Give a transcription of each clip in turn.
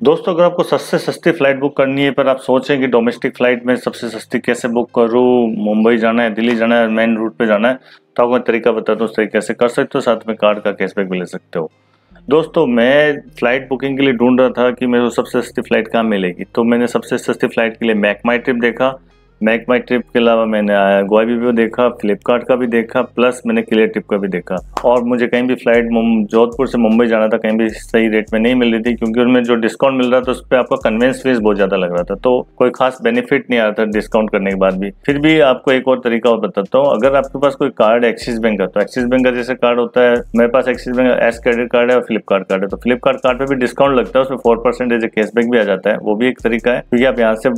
दोस्तों अगर आपको सस्ते सस्ती फ्लाइट बुक करनी है पर आप सोचें कि डोमेस्टिक फ्लाइट में सबसे सस्ती कैसे बुक करूं, मुंबई जाना है, दिल्ली जाना है, मेन रूट पे जाना है, तो आपको मैं तरीका बताता हूँ। उस तरीके से कर सकते हो, साथ में कार्ड का कैशबैक भी ले सकते हो। दोस्तों मैं फ्लाइट बुकिंग के लिए ढूंढ रहा था कि मेरे को सबसे सस्ती फ्लाइट कहाँ मिलेगी, तो मैंने सबसे सस्ती फ्लाइट के लिए मेक माई ट्रिप देखा। मेक माई ट्रिप के अलावा मैंने गोवा भी देखा, फ्लिपकार्ट का भी देखा, प्लस मैंने क्लियर ट्रिप का भी देखा। और मुझे कहीं भी फ्लाइट जोधपुर से मुंबई जाना था, कहीं भी सही रेट में नहीं मिल रही थी, क्योंकि उनमें जो डिस्काउंट मिल रहा था उस पर आपका कन्वेंस फीस बहुत ज्यादा लग रहा था, तो कोई खास बेनिफिट नहीं आ रहा था डिस्काउंट करने के बाद भी। फिर भी आपको एक और तरीका और बताता हूँ। अगर आपके पास कोई कार्ड एक्सिस बैंक का, तो एक्सिस बैंक का जैसे कार्ड होता है, मेरे पास Axis Bank Ace credit card है और फ्लिपकार्ट कार्ड है, तो फ्लिपकार्ट कार्ड पे भी डिस्काउंट लगता है, उसमें 4% कैशबैक भी आ जाता है। वो भी एक तरीका है, क्योंकि आप यहाँ से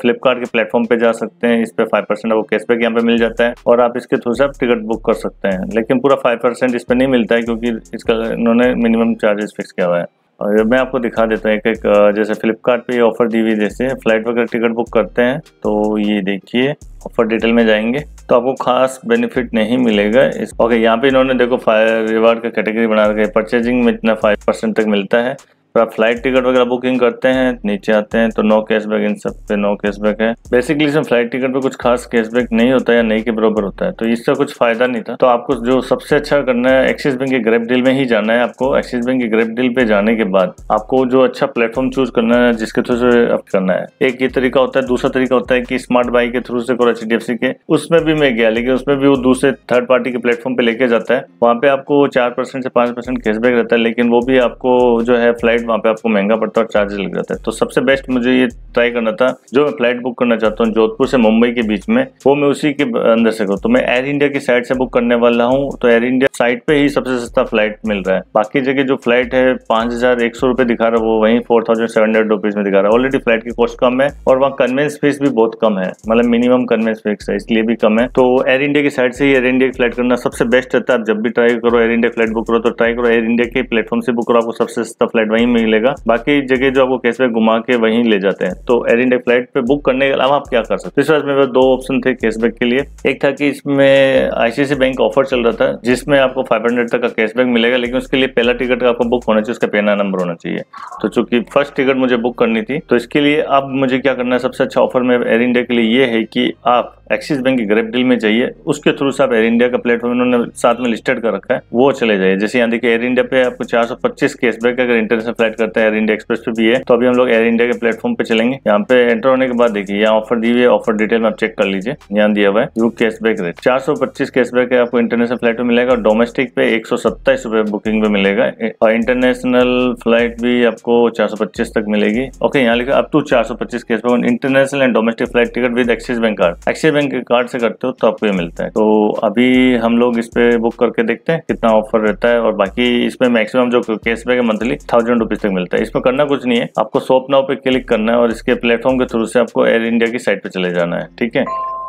फ्लिपकार्ट के प्लेटफॉर्म पे जा सकते हैं, इस पे 5% आपको कैशबैक यहाँ पे मिल जाता है, और आप इसके थ्रू से आप टिकट बुक कर सकते हैं। लेकिन पूरा 5% इस पे नहीं मिलता है, क्योंकि इसका इन्होंने मिनिमम चार्जेस फिक्स किया हुआ है। और मैं आपको दिखा देता हूँ एक एक, जैसे फ्लिपकार्ट पे ये ऑफर दी हुई, जैसे फ्लाइट वगैरह टिकट बुक करते हैं, तो ये देखिए ऑफर डिटेल में जाएंगे तो आपको खास बेनिफिट नहीं मिलेगा इस। ओके, यहाँ पे इन्होंने देखो रिवार्ड का कैटेगरी बना रखा है, परचेजिंग में इतना 5% तक मिलता है। तो आप फ्लाइट टिकट वगैरह बुकिंग करते हैं, नीचे आते हैं तो नो कैशबैक, इन सब पे नो कैशबैक है। बेसिकली इसमें फ्लाइट टिकट पे कुछ खास कैशबैक नहीं होता है या नहीं के बराबर होता है, तो इसका कुछ फायदा नहीं था। तो आपको जो सबसे अच्छा करना है, एक्सिस बैंक के ग्रैब डील में ही जाना है। आपको एक्सिस बैंक के ग्रैब डील पे जाने के बाद आपको जो अच्छा प्लेटफॉर्म चूज करना है, जिसके थ्रू से आप करना है। एक ये तरीका होता है, दूसरा तरीका होता है कि स्मार्ट बाई के थ्रू से करो, HDFC के। उसमें भी मैं गया, लेकिन उसमें भी वो दूसरे थर्ड पार्टी के प्लेटफॉर्म पे लेके जाता है। वहाँ पे आपको 4% से 5% कैशबैक रहता है, लेकिन वो भी आपको जो है फ्लाइट वहाँ पे आपको महंगा पड़ता है और चार्जेस लग जाता है। तो सबसे बेस्ट मुझे ये ट्राई करना था, जो मैं फ्लाइट बुक करना चाहता हूँ जोधपुर से मुंबई के बीच में, वो मैं उसी के अंदर से करूँ। तो मैं एयर इंडिया की साइट से बुक करने वाला हूँ, तो एयर इंडिया साइट पे ही सबसे सस्ता फ्लाइट मिल रहा है। बाकी जगह जो फ्लाइट है 5100 रुपए दिखा रहा है, वो वहीं 4700 रुपीज में दिखा रहा है। ऑलरेडी फ्लाइट की कॉस्ट कम है और वहाँ कन्वेंस फीस भी बहुत कम है, मतलब मिनिमम कन्वेंस फीस है, इसलिए भी कम है। तो एयर इंडिया की साइट से ही एयर इंडिया की फ्लाइट करना सबसे बेस्ट रहता है। आप जब भी ट्राई करो एयर इंडिया फ्लाइट बुक करो, तो ट्राई करो एयर इंडिया के प्लेटफॉर्म से बुक करो, आपको सबसे सस्ता फ्लाइट वहीं मिलेगा। बाकी जगह जो आपको कैशबैक घुमा के वहीं ले जाते हैं। तो एयर इंडिया फ्लाइट पे बुक करने के अलावा आप क्या कर सकते हैं? इस वजह मेरे पास दो ऑप्शन थे कैशबैक के लिए। एक था कि इसमें ICICI बैंक ऑफर चल रहा था, जिसमें आपको 500 तक का कैशबैक मिलेगा, लेकिन उसके लिए पहला टिकट आपको बुक होना चाहिए, उसका PNR नंबर होना चाहिए। तो चूंकि फर्स्ट टिकट मुझे बुक करनी थी, तो इसके लिए अब मुझे क्या करना है, सबसे अच्छा ऑफर में एयर इंडिया के लिए ये है कि आप एक्सिस बैंक की ग्रैब डील में जाइए, उसके थ्रू से आप एयर इंडिया का प्लेटफॉर्म इन्होंने साथ में लिस्टेड कर रखा है, वो चले जाइए। जैसे यहाँ देखिए एयर इंडिया पे आपको 425 कैशबैक अगर इंटरनेशनल फ्लाइट करते हैं, एयर इंडिया एक्सप्रेस पे भी है। तो अभी हम लोग एयर इंडिया के प्लेटफॉर्म पे चलेंगे। यहाँ पे एंटर होने के बाद देखिए यहाँ ऑफर दी हुई है, ऑफर डिटेल में आप चेक कर लीजिए। यहाँ दिया हुआ है यू कैशबैक रेट 425 कैशबैक है आपको इंटरनेशनल फ्लाइट पे मिलेगा, और डोमेस्टिक पे 127 रुपए बुकिंग पे मिलेगा, और इंटरनेशनल फ्लाइट भी आपको 425 तक मिलेगी। ओके, यहाँ लिखा up to 425 cashback international and domestic flight ticket with Axis bank card. Axis bank के कार्ड से करते हो तो आपको ये मिलता है। तो अभी हम लोग इस पे बुक करके देखते हैं कितना ऑफर रहता है। और बाकी इसमें मैक्सिमम जो कैशबैक है मंथली 1000 रुपीज तक मिलता है। इसमें करना कुछ नहीं है, आपको शॉप नाउ पे क्लिक करना है और इसके प्लेटफॉर्म के थ्रू से आपको एयर इंडिया की साइट पे चले जाना है। ठीक है,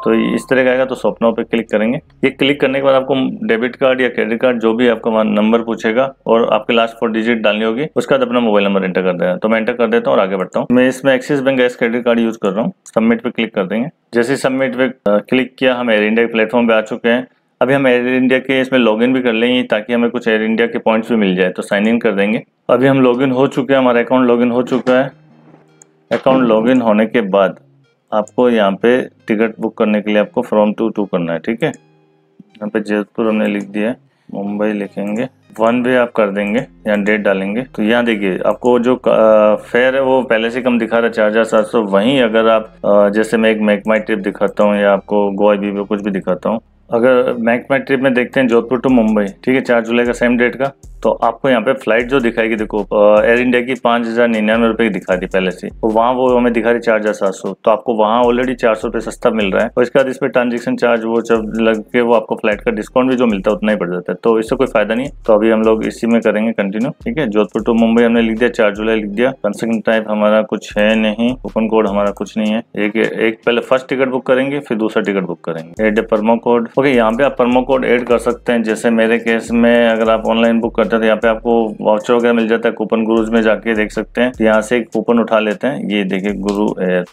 तो इस तरह का आएगा, तो शॉप नाउ पे क्लिक करेंगे। ये क्लिक करने के बाद आपको डेबिट कार्ड या क्रेडिट कार्ड जो भी आपका नंबर पूछेगा और आपके लास्ट 4 डिजिट डालनी होगी, उसका बाद अपना मोबाइल नंबर एंटर कर देना। तो मैं एंटर कर देता हूँ और आगे बढ़ता हूँ। मैं इसमें axis Bank Ace credit card use कर रहा हूँ। सबमिट पे क्लिक कर देंगे। जैसे सबमिट पे क्लिक किया, हम एयर इंडिया के प्लेटफॉर्म पे आ चुके हैं। अभी हम एयर इंडिया के इसमें लॉगिन भी कर लेंगे, ताकि हमें कुछ एयर इंडिया के पॉइंट्स भी मिल जाए। तो साइन इन कर देंगे। अभी हम लॉगिन हो चुके हैं, हमारा अकाउंट लॉगिन हो चुका है। अकाउंट लॉगिन होने के बाद आपको यहाँ पे टिकट बुक करने के लिए आपको फ्रॉम टू करना है। ठीक है, यहाँ पे जोधपुर हमने लिख दिया है, मुंबई लिखेंगे, 1 वे आप कर देंगे, यहाँ डेट डालेंगे। तो यहाँ देखिए आपको जो फेयर है वो पहले से कम दिखा रहा है 4700। वहीं अगर आप जैसे मैं एक मेक माई ट्रिप दिखाता हूँ या आपको गोवा भी कुछ भी दिखाता हूँ। अगर मेक माई ट्रिप में देखते हैं जोधपुर टू मुंबई, ठीक है, 4 जुलाई का सेम डेट का, तो आपको यहाँ पे फ्लाइट जो दिखाएगी, देखो एयर इंडिया की 5099 रुपए की दिखा दी पहले से, तो वहाँ वो हमें दिखा रही 4700। तो आपको वहाँ ऑलरेडी 400 रुपये सस्ता मिल रहा है, और इसके बाद इस पर ट्रांजेक्शन चार्ज वो जब लग के वो आपको फ्लाइट का डिस्काउंट भी जो मिलता है उतना ही पड़ जाता है। तो इससे कोई फायदा नहीं है। तो अभी हम लोग इसी में करेंगे कंटिन्यू। ठीक है, जोधपुर टू मुंबई हमने लिख दिया, 4 जुलाई लिख दिया। कंसेशन टाइप हमारा कुछ है नहीं, कूपन कोड हमारा कुछ नहीं है। एक पहले फर्स्ट टिकट बुक करेंगे, फिर दूसरा टिकट बुक करेंगे। Add promo code. ओके, यहाँ पे आप प्रोमो कोड ऐड कर सकते हैं। जैसे मेरे केस में अगर आप ऑनलाइन बुक करते करते हैं तो यहाँ पे आपको वाउचर वगैरह मिल जाता है। कूपन गुरुज में जाके देख सकते हैं, यहाँ से एक कूपन उठा लेते हैं, ये देखिए गुरु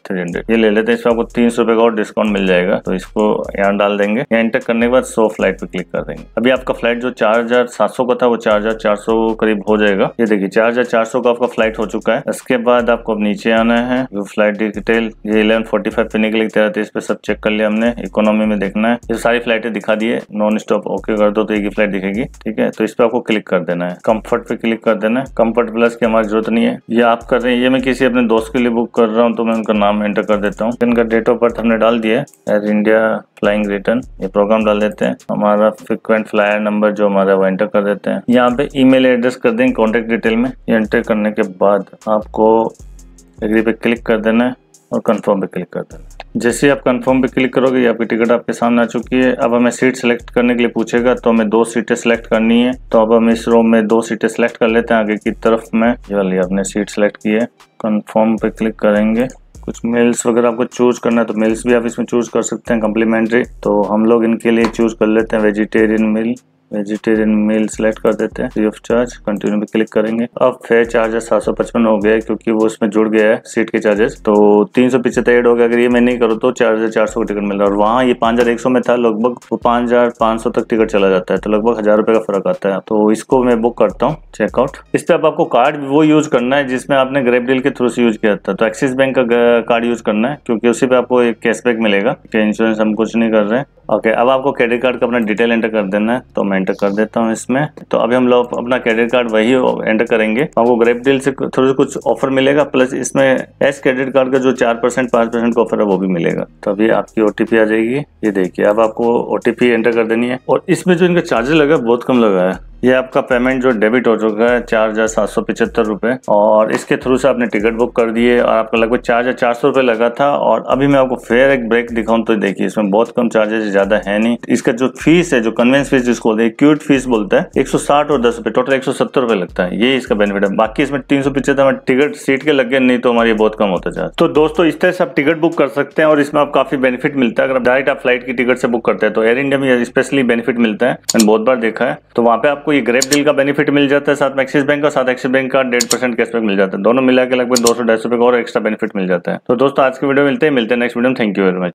300 ये ले लेते हैं। इसमें आपको 300 रुपए का और डिस्काउंट मिल जाएगा। तो इसको यहाँ डाल देंगे, यहाँ एंटर करने के बाद 100 फ्लाइट पे क्लिक कर देंगे। अभी आपका फ्लाइट जो 4700 का था वो 4400 करीब हो जाएगा। ये देखिए 4400 का आपका फ्लाइट हो चुका है। इसके बाद आपको अब नीचे आना है, फ्लाइट डिटेल ये 11:45 पे निकली तैयार थी, इस पे सब चेक कर लिया हमने। इकोनॉमी में देखना है, ये सारी फ्लाइटें दिखा दिए। नॉन स्टॉप ओके कर दो तो एक ही फ्लाइट दिखेगी, ठीक है। तो इस पे आपको क्लिक कर देना है, कंफर्ट पे क्लिक कर देना है। कंफर्ट प्लस की हमारी जरूरत नहीं है, ये आप कर रहे हैं। ये मैं किसी अपने दोस्त के लिए बुक कर रहा हूँ तो मैं उनका नाम एंटर कर देता हूँ। इनका डेट ऑफ बर्थ हमने डाल दिया है, एयर इंडिया फ्लाइंग रिटर्न, ये प्रोग्राम डाल देते हैं। हमारा फ्रीक्वेंट फ्लायर नंबर जो हमारा वो एंटर कर देते हैं। यहाँ पे ईमेल एड्रेस कर देंगे कॉन्टेक्ट डिटेल में। ये एंटर करने के बाद आपको एग्री पे क्लिक कर देना है और कंफर्म पे क्लिक कर देना है। जैसे ही आप कंफर्म पे क्लिक करोगे आपकी टिकट आपके सामने आ चुकी है। अब हमें सीट सेलेक्ट करने के लिए पूछेगा, तो हमें 2 सीटें सेलेक्ट करनी है। तो अब हम इस रो में 2 सीटें सेलेक्ट कर लेते हैं आगे की तरफ में। ये वाली आपने सीट सेलेक्ट की है, कंफर्म पे क्लिक करेंगे। कुछ मेल्स वगैरह आपको चूज करना है तो मेल्स भी आप इसमें चूज कर सकते हैं कम्प्लीमेंट्री। तो हम लोग इनके लिए चूज कर लेते हैं वेजिटेरियन मील सेलेक्ट कर देते हैं, फ्री ऑफ चार्ज। कंटिन्यू पे क्लिक करेंगे। अब फेयर चार्जेस 755 हो गया है क्योंकि वो उसमें जुड़ गया है सीट के चार्जेस। तो 375 ऐड हो गया। अगर ये मैं नहीं करूँ तो 4400 का टिकट मिल रहा है और वहाँ ये 5100 में था, लगभग वो 5500 तक टिकट चला जाता है। तो लगभग 1000 रुपए का फर्क आता है। तो इसको मैं बुक करता हूँ, चेकआउट। इस पर आपको कार्ड वो यूज करना है जिसमें आपने ग्रैब डील के थ्रू से यूज किया था। तो एक्सिस बैंक का कार्ड यूज करना है क्योंकि उसी पे आपको एक कैशबैक मिलेगा। इंश्योरेंस हम कुछ नहीं कर रहे हैं। ओके, अब आपको क्रेडिट कार्ड का अपना डिटेल एंटर कर देना है, तो मैं एंटर कर देता हूँ इसमें। तो अभी हम लोग अपना क्रेडिट कार्ड वही एंटर करेंगे। आपको ग्रैब डील से थोड़ा सा कुछ ऑफर मिलेगा, प्लस इसमें एस क्रेडिट कार्ड का जो 4% 5% का ऑफर है वो भी मिलेगा। तो अभी आपकी ओटीपी आ जाएगी, ये देखिए। अब आपको ओटीपी एंटर कर देनी है और इसमें जो इनका चार्जेस लगा बहुत कम लगा है। ये आपका पेमेंट जो डेबिट हो चुका है 4775 रुपए और इसके थ्रू से आपने टिकट बुक कर दिए और आपका लगभग 4400 रुपए लगा था। और अभी मैं आपको फेयर एक ब्रेक दिखाऊं तो देखिए इसमें बहुत कम चार्जेस, ज्यादा है नहीं। इसका जो फीस है, जो कन्वेंस फीस जिसको बोलते हैं, एक्यूट फीस बोलता है, 160 और 10 रुपए, टोटल 170 रुपए लगता है। ये इसका बेनिफिट है। बाकी इसमें 375 टिकट सीट के लग गए, नहीं तो हमारी बहुत कम होता चार्ज। तो दोस्तों इस तरह से आप टिकट बुक कर सकते हैं और इसमें आप काफी बेनिफिट मिलता है। अगर डायरेक्ट आप फ्लाइट की टिकट से बुक करते हैं तो एयर इंडिया में स्पेशली बेनिफिट मिलता है, मैंने बहुत बार देखा है। तो वहाँ पे आपको ये ग्रैब डील का बेनिफिट मिल जाता है, साथ में एक्सिस बैंक का, साथ एक्सिस बैंक का 1.5% कैशबैक मिल जाता है। दोनों मिला के लगभग 200-250 रुपए का और एक्स्ट्रा बेनिफिट मिल जाता है। तो दोस्तों आज की वीडियो मिलते हैं नेक्स्ट वीडियो में। Thank you very much.